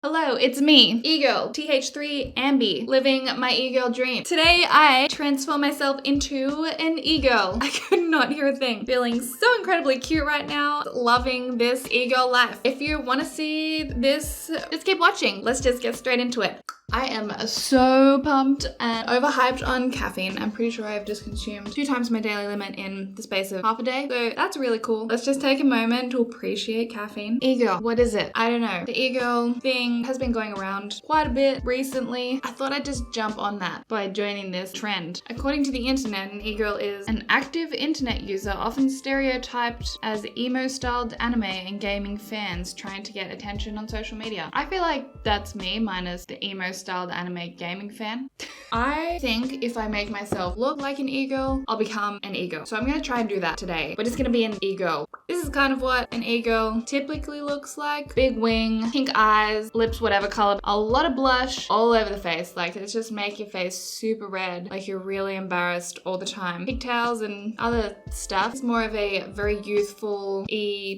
Hello, it's me, eGirl, TH3 Ambi, living my eGirl dream. Today I transform myself into an eGirl. I could not hear a thing. Feeling so incredibly cute right now. Loving this eGirl life. If you want to see this, just keep watching. Let's just get straight into it. I am so pumped and overhyped on caffeine. I'm pretty sure I've just consumed 2 times my daily limit in the space of half a day. So that's really cool. Let's just take a moment to appreciate caffeine. eGirl, what is it? I don't know. The eGirl thing has been going around quite a bit recently. I thought I'd just jump on that by joining this trend. According to the internet, an eGirl is an active internet user, often stereotyped as emo-styled anime and gaming fans trying to get attention on social media. I feel like that's me, minus the emo-styled anime gaming fan. I think if I make myself look like an eGirl, I'll become an eGirl. So I'm gonna try and do that today, but it's gonna be an eGirl. This is kind of what an eGirl typically looks like. Big wing, pink eyes, lips whatever color, a lot of blush all over the face. Like, it's just make your face super red, like you're really embarrassed all the time. Pigtails and other stuff. It's more of a very youthful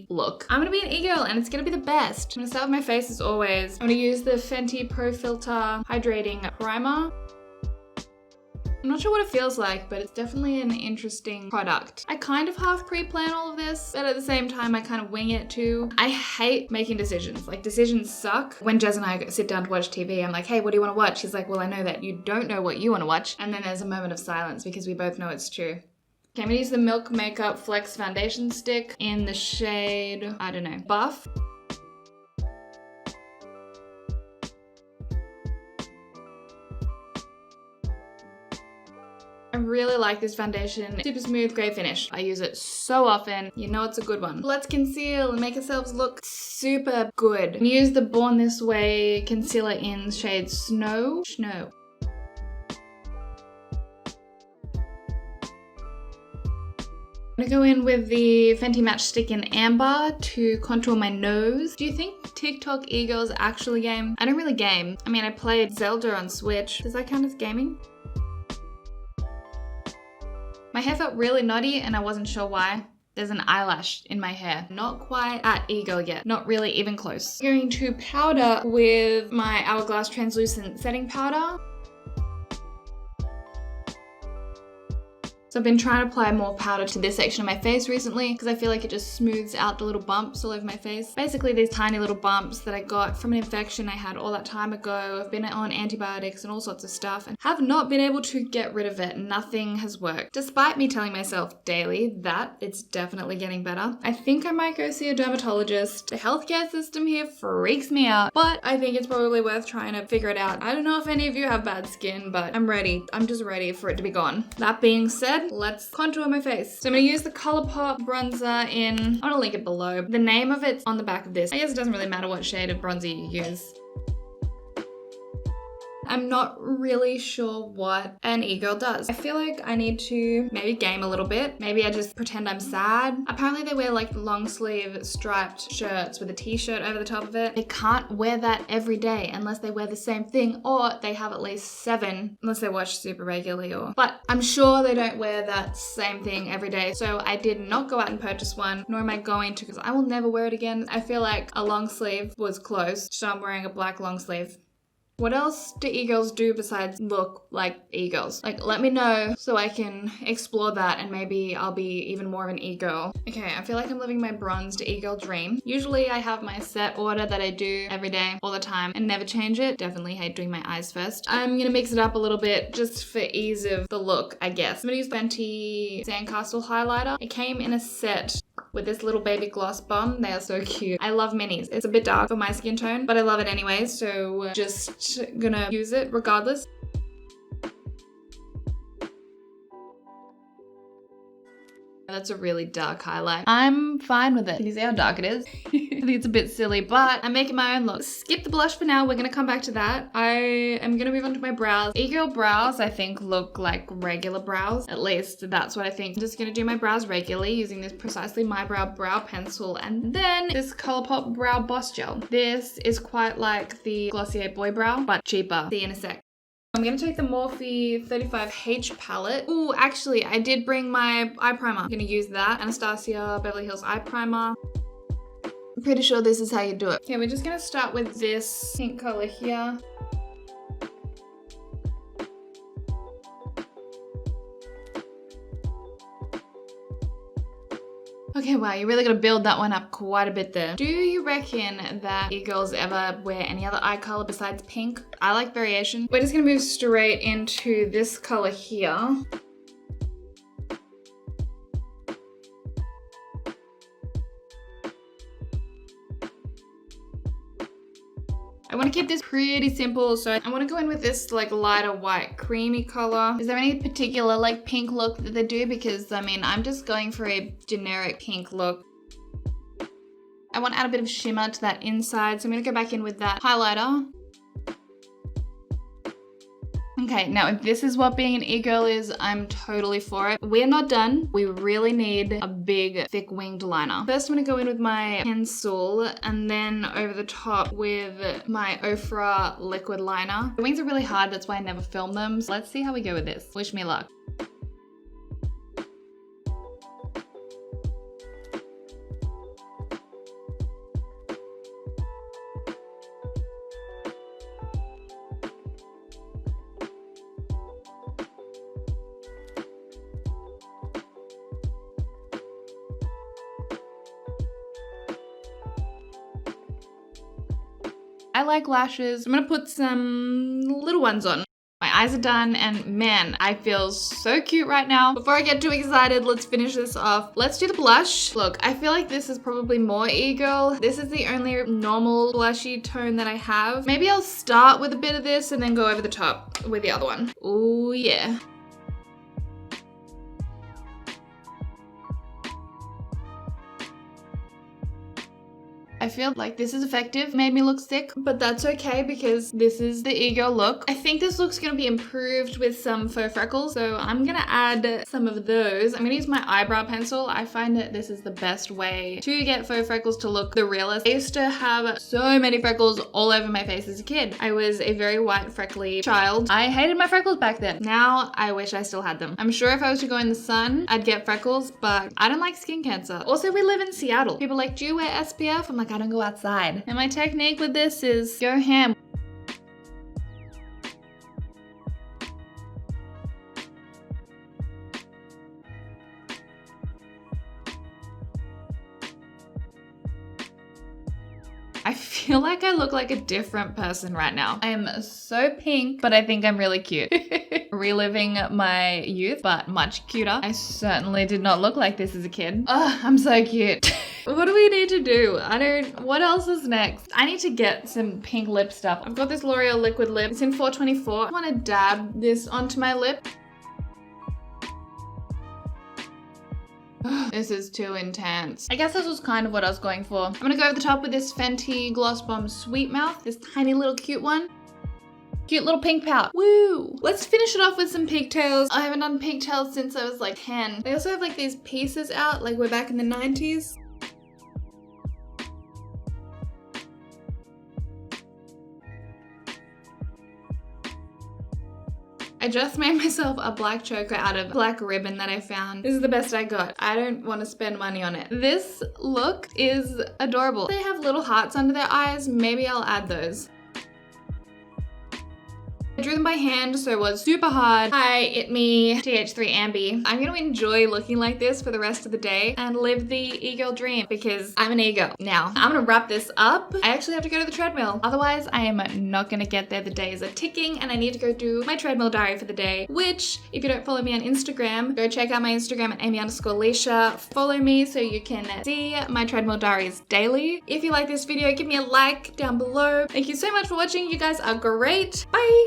look. I'm gonna be an eGirl and it's gonna be the best. I'm gonna start with my face as always. I'm gonna use the Fenty Filt'r Hydrating Primer. I'm not sure what it feels like, but it's definitely an interesting product. I kind of half pre-plan all of this, but at the same time, I kind of wing it too. I hate making decisions. Like, decisions suck. When Jez and I sit down to watch TV, I'm like, hey, what do you want to watch? She's like, well, I know that you don't know what you want to watch. And then there's a moment of silence because we both know it's true. Okay, I'm gonna use the Milk Makeup Flex Foundation Stick in the shade, I don't know, Buff. I really like this foundation. Super smooth, great finish. I use it so often. You know it's a good one. Let's conceal and make ourselves look super good. And use the Born This Way concealer in shade Snow. I'm gonna go in with the Fenty Matchstick in Amber to contour my nose. Do you think TikTok eGirls actually game? I don't really game. I mean, I played Zelda on Switch. Does that count as gaming? My hair felt really knotty and I wasn't sure why. There's an eyelash in my hair. Not quite at eGirl yet. Not really even close. I'm going to powder with my Hourglass Translucent Setting Powder. So I've been trying to apply more powder to this section of my face recently because I feel like it just smooths out the little bumps all over my face. Basically these tiny little bumps that I got from an infection I had all that time ago. I've been on antibiotics and all sorts of stuff and have not been able to get rid of it. Nothing has worked. Despite me telling myself daily that it's definitely getting better. I think I might go see a dermatologist. The healthcare system here freaks me out, but I think it's probably worth trying to figure it out. I don't know if any of you have bad skin, but I'm ready. I'm just ready for it to be gone. That being said, let's contour my face. So I'm gonna use the Colourpop bronzer in, I'm gonna link it below. The name of it's on the back of this. I guess it doesn't really matter what shade of bronzer you use. I'm not really sure what an eGirl does. I feel like I need to maybe game a little bit. Maybe I just pretend I'm sad. Apparently they wear like long sleeve striped shirts with a t-shirt over the top of it. They can't wear that every day unless they wear the same thing or they have at least 7, unless they watch super regularly but I'm sure they don't wear that same thing every day. So I did not go out and purchase one, nor am I going to because I will never wear it again. I feel like a long sleeve was closed, so I'm wearing a black long sleeve. What else do eGirls do besides look like eGirls? Like, let me know so I can explore that and maybe I'll be even more of an eGirl. Okay, I feel like I'm living my bronzed eGirl dream. Usually I have my set order that I do every day, all the time, and never change it. Definitely hate doing my eyes first. I'm gonna mix it up a little bit just for ease of the look, I guess. I'm gonna use Fenty Sandcastle Highlighter. It came in a set with this little baby gloss bomb. They are so cute. I love minis. It's a bit dark for my skin tone, but I love it anyway, so just gonna use it regardless. That's a really dark highlight. I'm fine with it. Can you see how dark it is? I think it's a bit silly, but I'm making my own look. Skip the blush for now. We're gonna come back to that. I am gonna move on to my brows. eGirl brows, I think, look like regular brows. At least that's what I think. I'm just gonna do my brows regularly using this Precisely My brow pencil and then this Colourpop brow boss gel. This is quite like the Glossier Boy Brow, but cheaper. See you in a sec. I'm gonna take the Morphe 35H palette. Ooh, actually, I did bring my eye primer. I'm gonna use that. Anastasia Beverly Hills eye primer. I'm pretty sure this is how you do it. Okay, we're just gonna start with this pink color here. Okay, wow, you really gotta build that one up quite a bit there. Do you reckon that eGirls ever wear any other eye color besides pink? I like variation. We're just gonna move straight into this color here. I want to keep this pretty simple, so I want to go in with this like lighter white creamy color. Is there any particular like pink look that they do? Because I mean, I'm just going for a generic pink look. I want to add a bit of shimmer to that inside, so I'm going to go back in with that highlighter. Okay, now if this is what being an e-girl is, I'm totally for it. We're not done. We really need a big, thick winged liner. First, I'm gonna go in with my pencil and then over the top with my OFRA liquid liner. The wings are really hard, that's why I never film them. So let's see how we go with this. Wish me luck. I like lashes. I'm gonna put some little ones on. My eyes are done and man, I feel so cute right now. Before I get too excited, let's finish this off. Let's do the blush. Look, I feel like this is probably more e-girl. This is the only normal blushy tone that I have. Maybe I'll start with a bit of this and then go over the top with the other one. Oh yeah. I feel like this is effective. Made me look sick, but that's okay because this is the e-girl look. I think this look's gonna be improved with some faux freckles, so I'm gonna add some of those. I'm gonna use my eyebrow pencil. I find that this is the best way to get faux freckles to look the realest. I used to have so many freckles all over my face as a kid. I was a very white, freckly child. I hated my freckles back then. Now, I wish I still had them. I'm sure if I was to go in the sun, I'd get freckles, but I don't like skin cancer. Also, we live in Seattle. People are like, do you wear SPF? I'm like, I don't go outside. And my technique with this is go ham. I feel like I look like a different person right now. I am so pink, but I think I'm really cute. Reliving my youth, but much cuter. I certainly did not look like this as a kid. Oh, I'm so cute. What do we need to do? What else is next? I need to get some pink lip stuff. I've got this Loreal Liquid Lip. It's in 424. I want to dab this onto my lip. This is too intense. I guess this was kind of what I was going for. I'm gonna go over the top with this Fenty Gloss Bomb Sweet Mouth, this tiny little cute one. Cute little pink pout. Woo! Let's finish it off with some pigtails. I haven't done pigtails since I was like 10. They also have like these pieces out, like we're back in the 90s. I just made myself a black choker out of black ribbon that I found. This is the best I got. I don't want to spend money on it. This look is adorable. They have little hearts under their eyes. Maybe I'll add those. I drew them by hand, so it was super hard. Hi, it's me, TH3 Ambi. I'm gonna enjoy looking like this for the rest of the day and live the e-girl dream because I'm an e-girl. Now, I'm gonna wrap this up. I actually have to go to the treadmill. Otherwise, I am not gonna get there. The days are ticking and I need to go do my treadmill diary for the day, which if you don't follow me on Instagram, go check out my Instagram at Amy_Leesha. Follow me so you can see my treadmill diaries daily. If you like this video, give me a like down below. Thank you so much for watching. You guys are great. Bye.